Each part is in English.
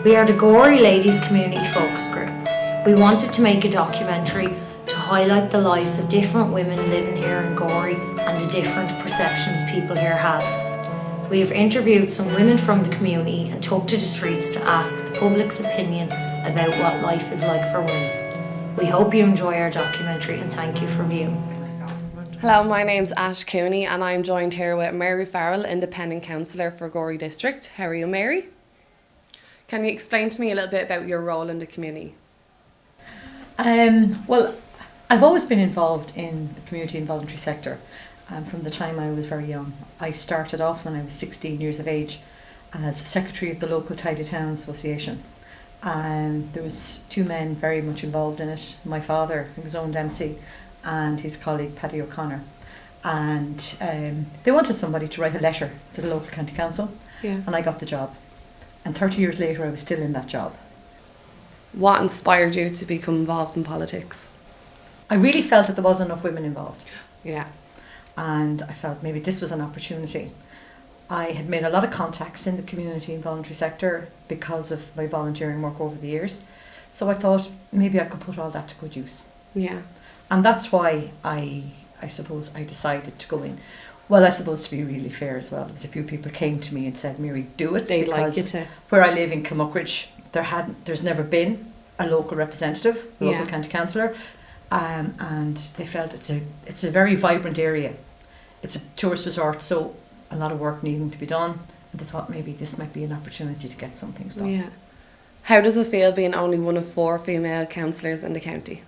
We are the Gorey Ladies Community Focus Group. We wanted to make a documentary to highlight the lives of different women living here in Gorey and the different perceptions people here have. We have interviewed some women from the community and took to the streets to ask the public's opinion about what life is like for women. We hope you enjoy our documentary and thank you for viewing. Hello, my name's Ash Cooney and I'm joined here with Mary Farrell, Independent Councillor for Gorey District. How are you, Mary? Can you explain to me a little bit about your role in the community? Well, I've always been involved in the community and voluntary sector from the time I was very young. I started off when I was 16 years of age as secretary of the local Tidy Town Association. There was two men very much involved in it. My father, who was owned MC, and his colleague Paddy O'Connor. And they wanted somebody to write a letter to the local county council, and I got the job. And 30 years later, I was still in that job. What inspired you to become involved in politics? I really felt that there wasn't enough women involved. Yeah. And I felt maybe this was an opportunity. I had made a lot of contacts in the community and voluntary sector because of my volunteering work over the years. So I thought maybe I could put all that to good use. Yeah. And that's why I suppose I decided to go in. Well, I suppose to be really fair as well, there was a few people came to me and said, Mary, do it. They'd like you to. Where I live in Kilmuckridge, there's never been a local representative, a local county councillor, and they felt it's a very vibrant area. It's a tourist resort, so a lot of work needing to be done. And they thought maybe this might be an opportunity to get some things done. Yeah. How does it feel being only one of 4 female councillors in the county?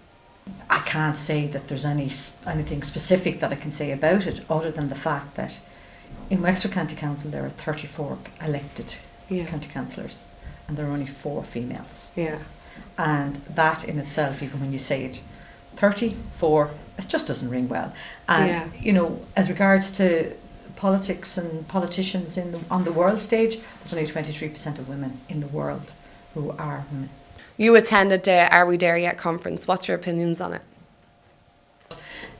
I can't say that there's anything specific that I can say about it, other than the fact that in Wexford County Council there are 34 elected county councillors, and there are only 4 females. Yeah. And that in itself, even when you say it, 34, it just doesn't ring well. And you know, as regards to politics and politicians on the world stage, there's only 23% of women in the world who are women. You attended the Are We There Yet conference. What's your opinions on it?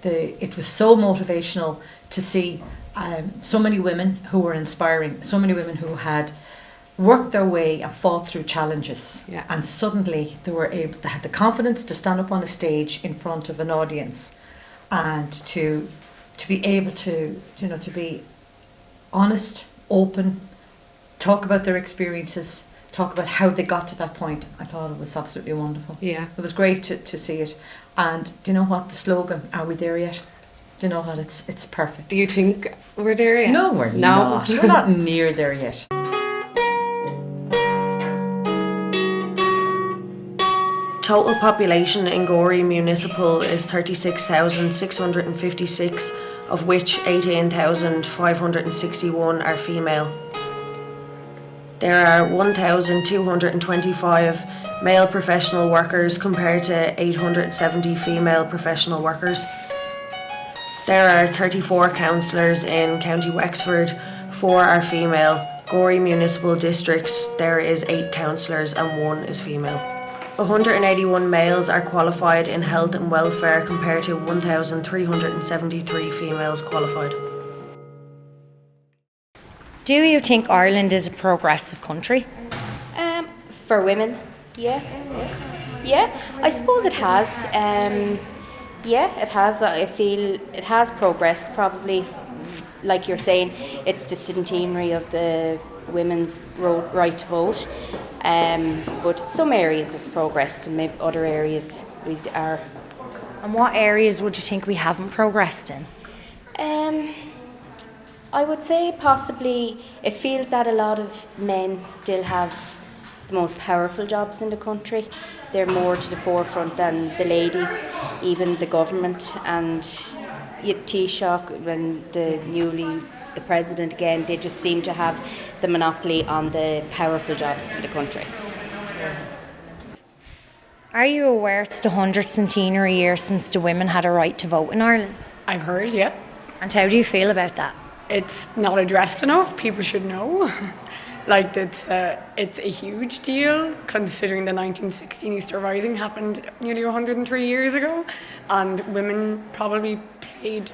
It was so motivational to see so many women who were inspiring, so many women who had worked their way and fought through challenges, and suddenly they had the confidence to stand up on a stage in front of an audience and to be able to, you know, to be honest, open, talk about their experiences, talk about how they got to that point. I thought it was absolutely wonderful. Yeah. It was great to see it. And do you know what, the slogan, Are We There Yet? Do you know what, it's perfect. Do you think we're there yet? No, we're not. We're not near there yet. Total population in Gorey Municipal is 36,656, of which 18,561 are female. There are 1,225 male professional workers compared to 870 female professional workers. There are 34 councillors in County Wexford, 4 are female. Gorey Municipal District, there is 8 councillors and 1 is female. 181 males are qualified in health and welfare compared to 1,373 females qualified. Do you think Ireland is a progressive country? For women, yeah. I suppose it has. It has. I feel it has progressed. Probably, like you're saying, it's the centenary of the women's right to vote. But some areas it's progressed, and maybe other areas we are. And what areas would you think we haven't progressed in? I would say possibly it feels that a lot of men still have the most powerful jobs in the country. They're more to the forefront than the ladies, even the government and Taoiseach and the president again, they just seem to have the monopoly on the powerful jobs in the country. Are you aware it's the 100th centenary year since the women had a right to vote in Ireland? I've heard, yeah. And how do you feel about that? It's not addressed enough. People should know. Like, it's a huge deal, considering the 1916 Easter Rising happened nearly 103 years ago, and women probably played,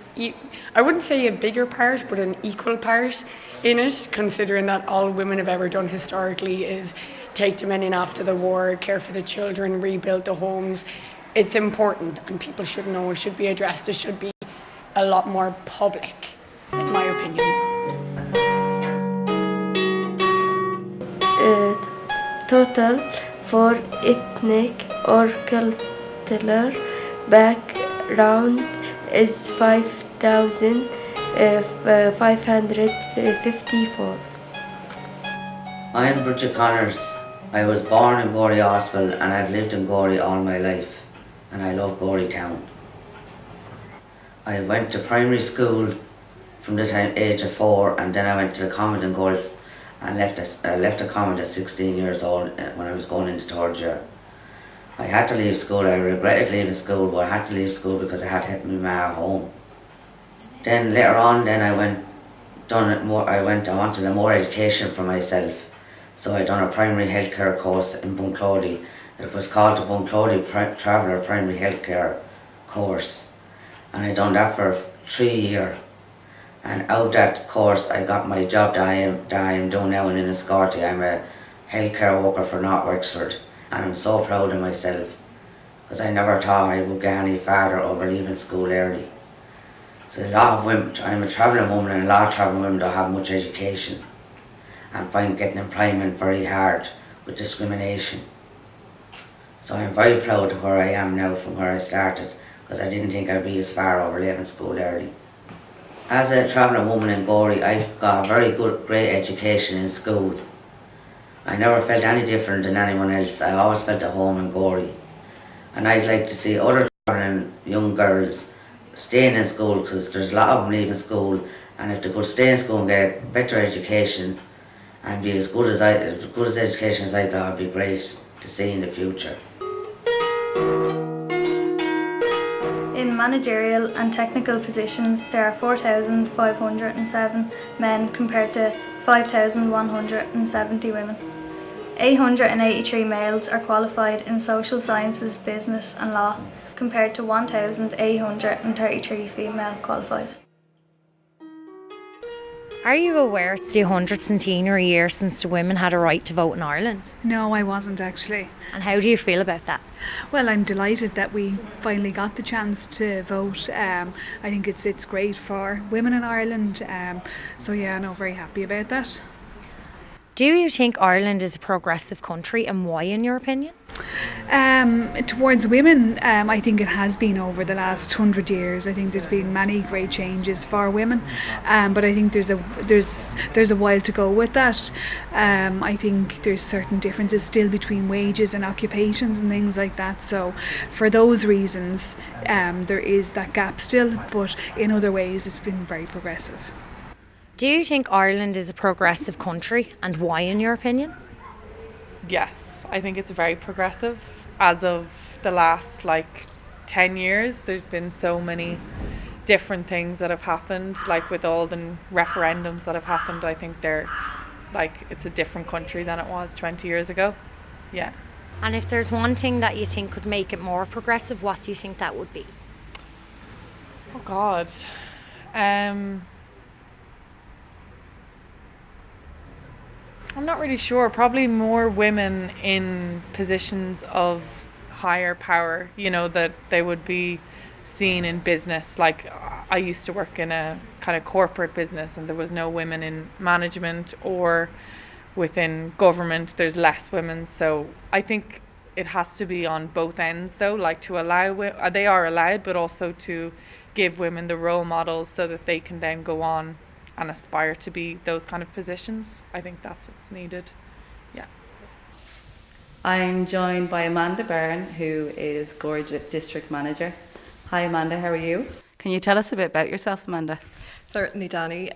I wouldn't say a bigger part, but an equal part in it, considering that all women have ever done historically is take the men in after the war, care for the children, rebuild the homes. It's important and people should know, it should be addressed, it should be a lot more public, in my opinion. Total for ethnic or cultural background is 5,554. I'm Bridget Connors. I was born in Gorey Hospital and I've lived in Gorey all my life, and I love Gorey town. I went to primary school from the age of 4, and then I went to the convent in Gorey and left the convent at 16 years old when I was going into 3rd year. I had to leave school. I regretted leaving school, but I had to leave school because I had to help my ma at home. Then later on, then I wanted a more education for myself. So I done a primary healthcare course in Bunclody. It was called the Bunclody Traveller Primary Healthcare course, and I done that for 3 years. And out of that course, I got my job that I am doing now in Enniscorthy. I'm a healthcare worker for North Wexford, and I'm so proud of myself because I never thought I would get any farther over leaving school early. So a lot of women, I'm a travelling woman, and a lot of travelling women don't have much education and find getting employment very hard with discrimination. So I'm very proud of where I am now from where I started, because I didn't think I'd be as far over leaving school early. As a travelling woman in Gorey, I've got a very great education in school. I never felt any different than anyone else. I always felt at home in Gorey. And I'd like to see other travelling young girls staying in school, because there's a lot of them leaving school, and if they could stay in school and get better education and be as good as education as I got, it'd be great to see in the future. In managerial and technical positions, there are 4,507 men compared to 5,170 women. 883 males are qualified in social sciences, business and law, compared to 1,833 female qualified. Are you aware it's the 100th centenary year since the women had a right to vote in Ireland? No, I wasn't actually. And how do you feel about that? Well, I'm delighted that we finally got the chance to vote. I think it's great for women in Ireland. So yeah, no, very happy about that. Do you think Ireland is a progressive country, and why, in your opinion? Towards women, I think it has been over the last 100 years. I think there's been many great changes for women, but I think there's a while to go with that. I think there's certain differences still between wages and occupations and things like that. So for those reasons, there is that gap still, but in other ways it's been very progressive. Do you think Ireland is a progressive country, and why, in your opinion? Yes, I think it's very progressive. As of the last 10 years, there's been so many different things that have happened, with all the referendums that have happened. I think it's a different country than it was 20 years ago. Yeah. And if there's one thing that you think could make it more progressive, what do you think that would be? Oh God. I'm not really sure. Probably more women in positions of higher power, that they would be seen in business. I used to work in a kind of corporate business, and there was no women in management, or within government there's less women. So I think it has to be on both ends though, to allow they are allowed, but also to give women the role models so that they can then go on and aspire to be those kind of positions. I think that's what's needed. Yeah. I'm joined by Amanda Byrne, who is Gorey District Manager. Hi Amanda, how are you? Can you tell us a bit about yourself, Amanda? Certainly, Danny.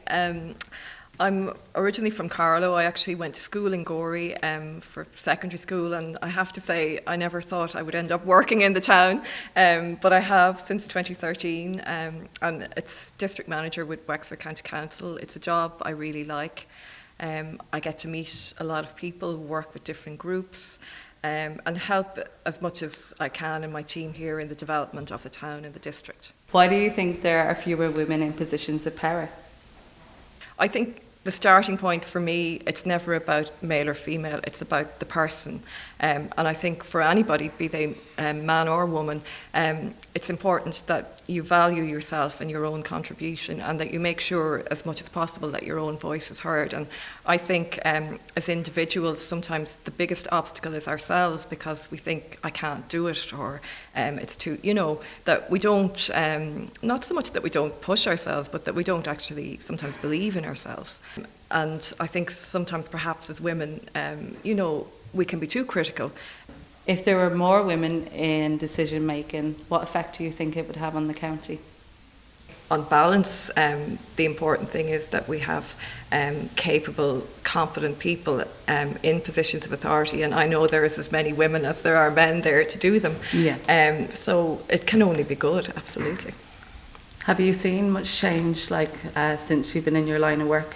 I'm originally from Carlow. I actually went to school in Gorey for secondary school, and I have to say I never thought I would end up working in the town, but I have since 2013, and it's District Manager with Wexford County Council. It's a job I really like. I get to meet a lot of people, work with different groups, and help as much as I can in my team here in the development of the town and the district. Why do you think there are fewer women in positions of power? I think The starting point for me, it's never about male or female, it's about the person. And I think for anybody, be they man or woman, it's important that you value yourself and your own contribution, and that you make sure as much as possible that your own voice is heard. And I think as individuals, sometimes the biggest obstacle is ourselves, because we think, I can't do it, or it's too, that we don't, not so much that we don't push ourselves, but that we don't actually sometimes believe in ourselves. And I think sometimes perhaps as women, we can be too critical. If there were more women in decision making, what effect do you think it would have on the county? On balance, the important thing is that we have capable, competent people in positions of authority, and I know there is as many women as there are men there to do them. Yeah. So it can only be good, absolutely. Have you seen much change, since you've been in your line of work?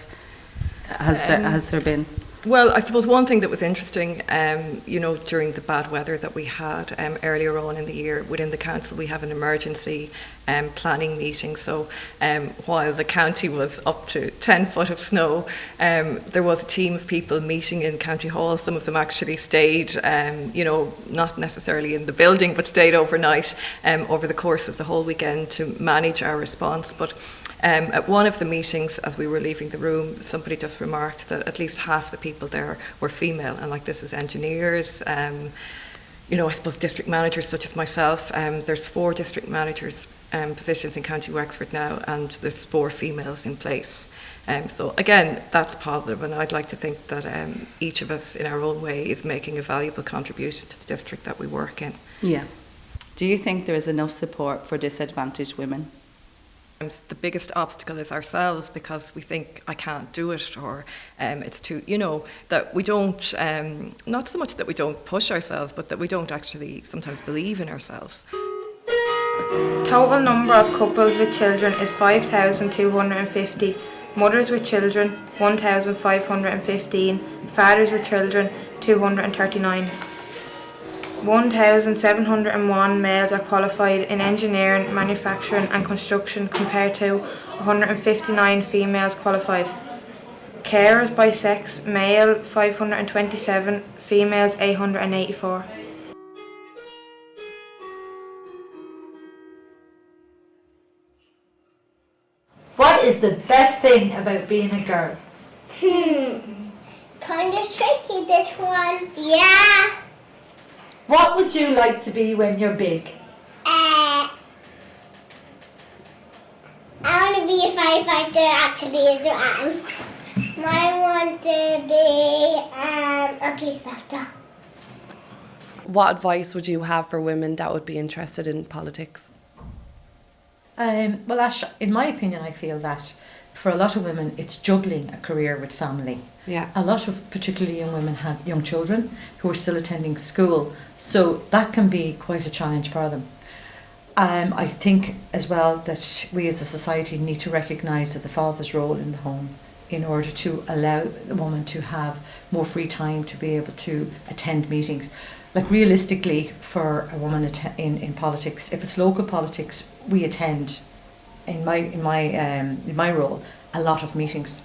Has there been? Well, I suppose one thing that was interesting, during the bad weather that we had earlier on in the year, within the council we have an emergency planning meeting. So while the county was up to 10 foot of snow, there was a team of people meeting in County Hall. Some of them actually stayed, not necessarily in the building, but stayed overnight over the course of the whole weekend to manage our response. But at one of the meetings, as we were leaving the room, somebody just remarked that at least half the people there were female, and this is engineers, I suppose district managers such as myself. There's 4 district managers positions in County Wexford now, and there's 4 females in place. So again, that's positive, and I'd like to think that each of us in our own way is making a valuable contribution to the district that we work in. Yeah. Do you think there is enough support for disadvantaged women? The biggest obstacle is ourselves, because we think, I can't do it, or it's too, that we don't, not so much that we don't push ourselves, but that we don't actually sometimes believe in ourselves. Total number of couples with children is 5,250, mothers with children 1,515, fathers with children 239. 1,701 males are qualified in engineering, manufacturing and construction, compared to 159 females qualified. Carers by sex: male 527, females 884. What is the best thing about being a girl? Kind of tricky, this one. Yeah. What would you like to be when you're big? I want to be a firefighter actually as well. I want to be a police officer. What advice would you have for women that would be interested in politics? Well, Ash, in my opinion, I feel that for a lot of women, it's juggling a career with family. Yeah. A lot of particularly young women have young children who are still attending school, so that can be quite a challenge for them. I think as well that we as a society need to recognise that the father's role in the home, in order to allow the woman to have more free time to be able to attend meetings. Realistically, for a woman in politics, if it's local politics, we attend, in my role, a lot of meetings.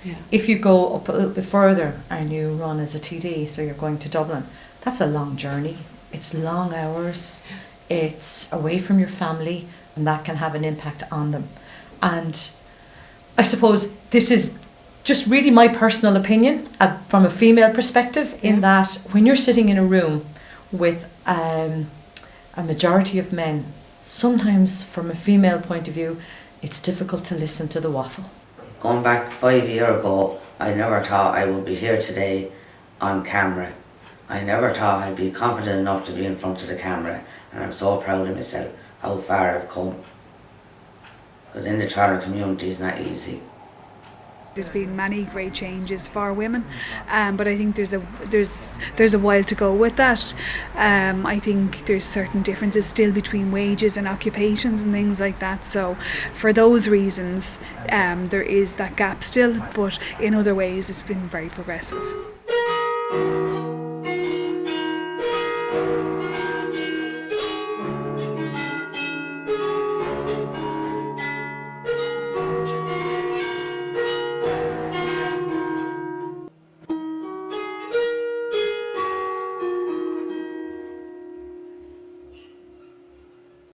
Yeah. If you go up a little bit further and you run as a TD, so you're going to Dublin, that's a long journey. It's long hours, it's away from your family, and that can have an impact on them. And I suppose this is just really my personal opinion from a female perspective, in that when you're sitting in a room with a majority of men, sometimes from a female point of view, it's difficult to listen to the waffle. Going back 5 years ago, I never thought I would be here today on camera. I never thought I'd be confident enough to be in front of the camera, and I'm so proud of myself, how far I've come. Because in the Charter community it's not easy. There's been many great changes for women, but I think there's a while to go with that. I think there's certain differences still between wages and occupations and things like that. So for those reasons, there is that gap still, but in other ways it's been very progressive.